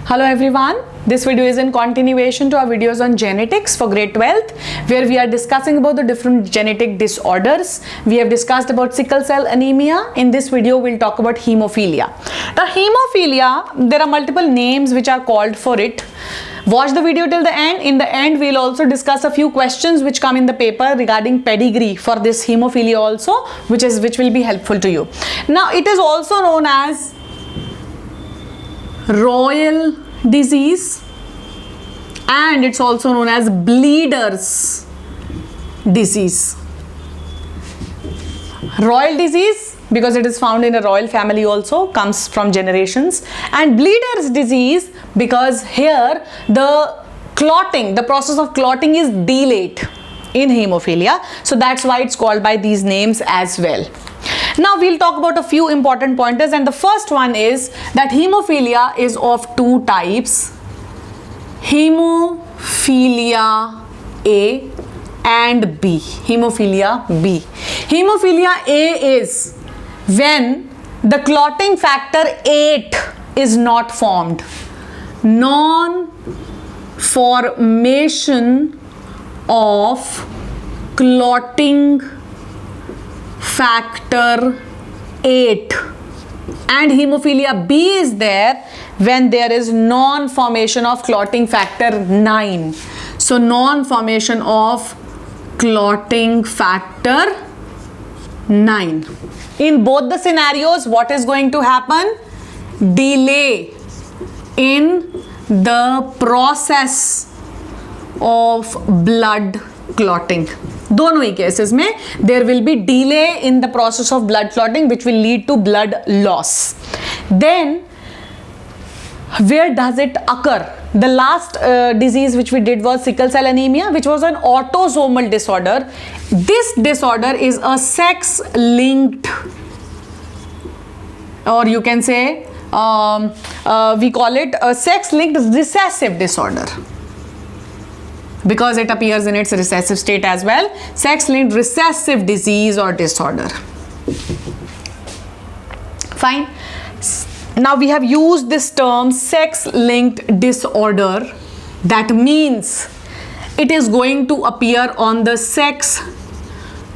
Hello everyone, this video is in continuation to our videos on genetics for grade 12th, where we are discussing about the different genetic disorders. We have discussed about sickle cell anemia. In this video we'll talk about hemophilia. Now hemophilia, there are multiple names which are called for it. Watch the video till the end. In the end we'll also discuss a few questions which come in the paper regarding pedigree for this hemophilia also, which will be helpful to you. Now it is also known as royal disease, and it's also known as bleeder's disease. Royal disease because it is found in a royal family, also comes from generations, and bleeder's disease because here the process of clotting is delayed in hemophilia, so that's why it's called by these names as well. Now we'll talk about a few important pointers, and the first one is that hemophilia is of two types: hemophilia A and B. Hemophilia B. Hemophilia A is when the clotting factor 8 is not formed. Non-formation of clotting factor 8, and hemophilia B is there when there is non-formation of clotting factor 9. So non-formation of clotting factor 9. In both the scenarios, what is going to happen? Delay in the process of blood clotting. दोनों ही cases में there will be delay in the process of blood clotting, which will lead to blood loss. Then where does it occur? The last disease which we did was sickle cell anemia, which was an autosomal disorder. This disorder is a sex-linked, or you can say we call it a sex-linked recessive disorder, because it appears in its recessive state as well. Sex-linked recessive disease or disorder. Fine. Now we have used this term sex-linked disorder. That means it is going to appear on the sex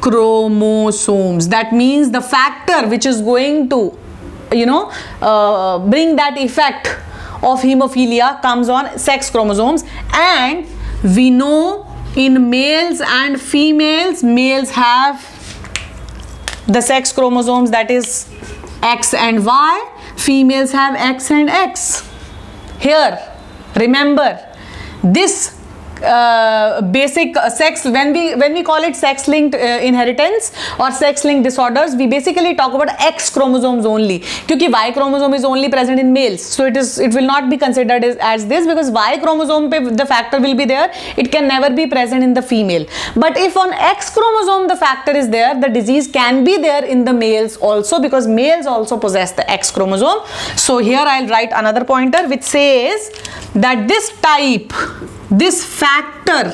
chromosomes. That means the factor which is going to, bring that effect of hemophilia comes on sex chromosomes. And we know in males and females, males have the sex chromosomes, that is X and Y, females have X and X. Here, remember this basic sex, when we call it sex-linked inheritance or sex-linked disorders, we basically talk about X chromosomes only, because Y chromosome is only present in males, so it will not be considered as this, because Y chromosome pe the factor will be there, it can never be present in the female. But if on X chromosome the factor is there, the disease can be there in the males also, because males also possess the X chromosome. So here I'll write another pointer which says that this factor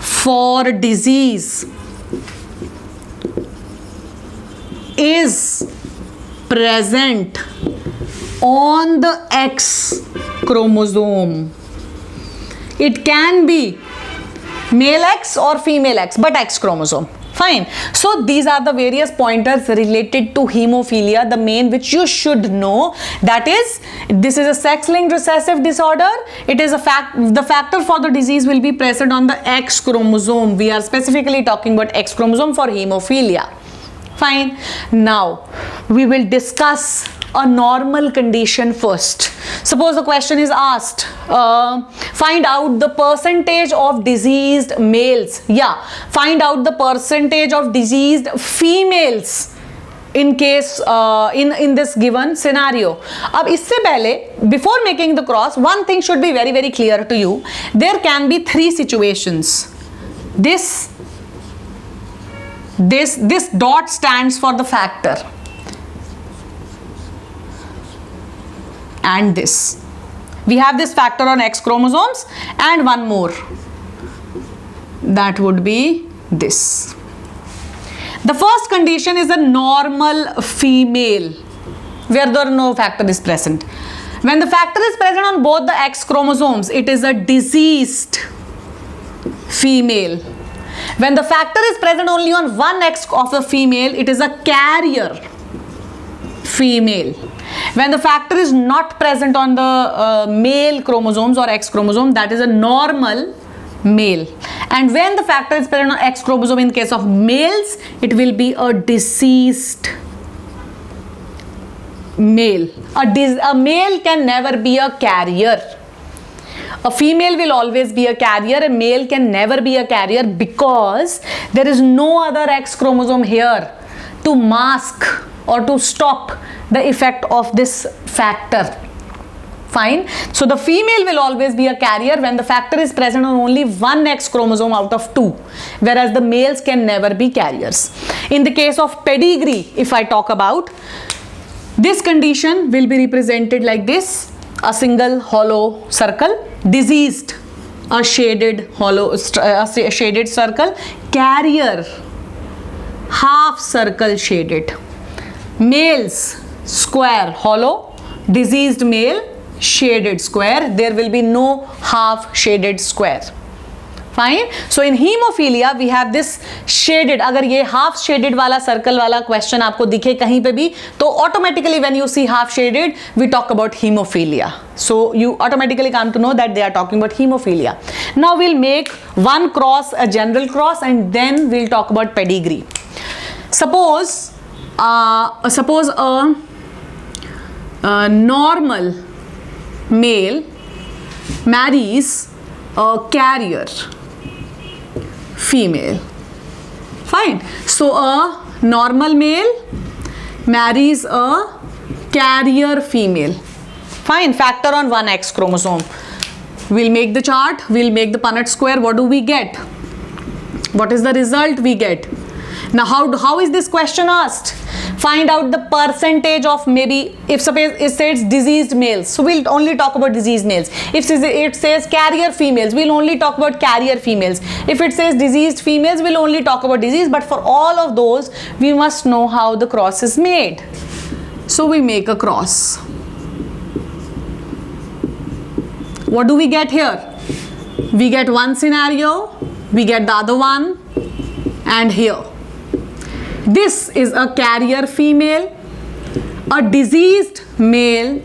for disease is present on the X chromosome. It can be male X or female X, but X chromosome. Fine. So these are the various pointers related to hemophilia, the main which you should know. That is, this is a sex-linked recessive disorder. It is the factor for the disease will be present on the X chromosome. We are specifically talking about X chromosome for hemophilia. Fine. Now we will discuss a normal condition first. Suppose the question is asked, find out the percentage of diseased males. Yeah, find out the percentage of diseased females in case in this given scenario. अब इससे पहले, before making the cross, one thing should be very clear to you. There can be three situations. This dot stands for the factor, and this. We have this factor on X chromosomes and one more. That would be this. The first condition is a normal female where no factor is present. When the factor is present on both the X chromosomes, it is a diseased female. When the factor is present only on one X of the female, it is a carrier female. When the factor is not present on the male chromosomes or X chromosome, that is a normal male. And when the factor is present on X chromosome in case of males, it will be a diseased male. A male can never be a carrier. A female will always be a carrier. A male can never be a carrier because there is no other X chromosome here to mask or to stop the effect of this factor. Fine. So the female will always be a carrier when the factor is present on only one X chromosome out of 2, whereas the males can never be carriers. In the case of pedigree, if I talk about, this condition will be represented like this: a single hollow circle, diseased, a shaded hollow, a shaded circle, carrier, half circle shaded, males, square hollow, diseased male, shaded square. There will be no half shaded square. Fine. So in hemophilia we have this shaded. अगर ये half shaded वाला circle वाला question आपको दिखे कहीं पे भी, तो automatically when you see half shaded, we talk about hemophilia. So you automatically come to know that they are talking about hemophilia. Now we'll make one cross, a general cross, and then we'll talk about pedigree. Suppose a normal male marries a carrier female. Fine. So a normal male marries a carrier female. Fine. Factor on one X chromosome. We'll make the chart. We'll make the Punnett square. What do we get? What is the result we get? Now how is this question asked? Find out the percentage of, maybe if suppose it says diseased males, so we'll only talk about diseased males. If it says carrier females, we'll only talk about carrier females. If it says diseased females, we'll only talk about disease. But for all of those, we must know how the cross is made. So we make a cross. What do we get here? We get one scenario, we get the other one, and here. This is a carrier female, a diseased male,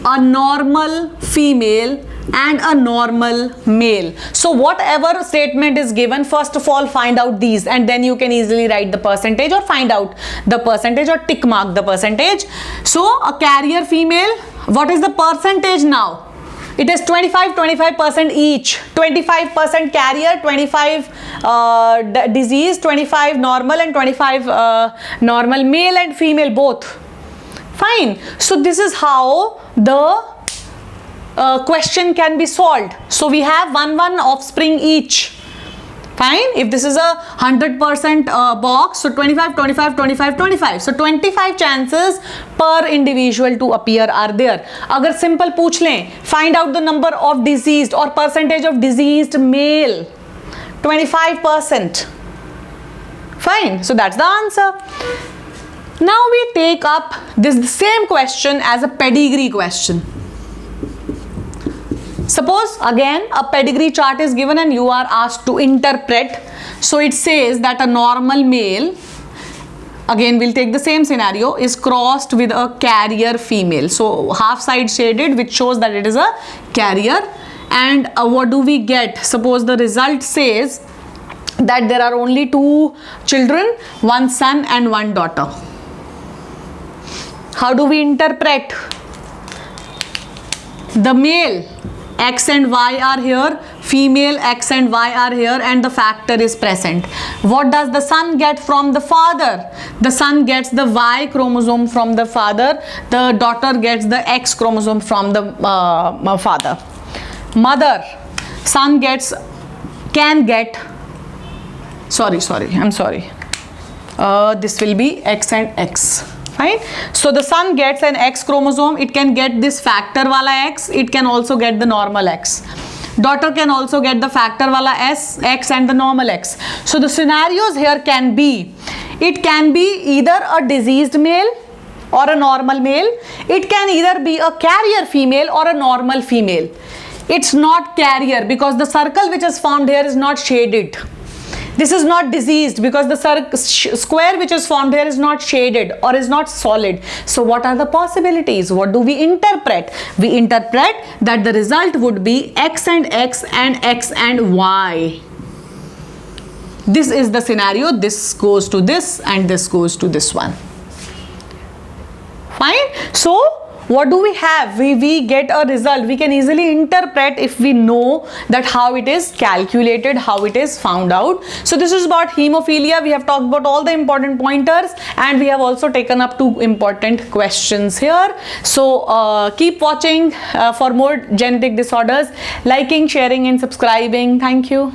a normal female, and a normal male. So whatever statement is given, first of all find out these, and then you can easily write the percentage or find out the percentage or tick mark the percentage. So a carrier female, what is the percentage now? It is 25% each. 25% carrier, 25 disease, 25 normal, and 25 normal male and female both. Fine. So this is how the question can be solved. So we have one offspring each. Fine. If this is a 100% box, so 25, 25, 25, 25. So 25 chances per individual to appear are there. Agar simple पूछ लें, find out the number of diseased or percentage of diseased male. 25%. Fine. So that's the answer. Now we take up this same question as a pedigree question. Suppose again a pedigree chart is given and you are asked to interpret. So it says that a normal male, again we'll take the same scenario, is crossed with a carrier female. So half side shaded, which shows that it is a carrier. And what do we get? Suppose the result says that there are only 2 children, one son and one daughter. How do we interpret? The male X and Y are here, female X and Y are here, and the factor is present. What does the son get from the father? The son gets the Y chromosome from the father, the daughter gets the X chromosome from the father. Mother, son can get, this will be X and X. Fine. So the son gets an X chromosome. It can get this factor wala X. It can also get the normal X. Daughter can also get the factor wala X and the normal X. So the scenarios here can be, it can be either a diseased male or a normal male. It can either be a carrier female or a normal female. It's not carrier because the circle which is formed here is not shaded. This is not diseased because the square which is formed here is not shaded or is not solid. So what are the possibilities? What do we interpret? We interpret that the result would be X and X and X and Y. This is the scenario. This goes to this and this goes to this one. Fine. So what do we have? We get a result. We can easily interpret if we know that how it is calculated, how it is found out. So this is about hemophilia. We have talked about all the important pointers and we have also taken up 2 important questions here. So keep watching for more genetic disorders, liking, sharing and subscribing. Thank you.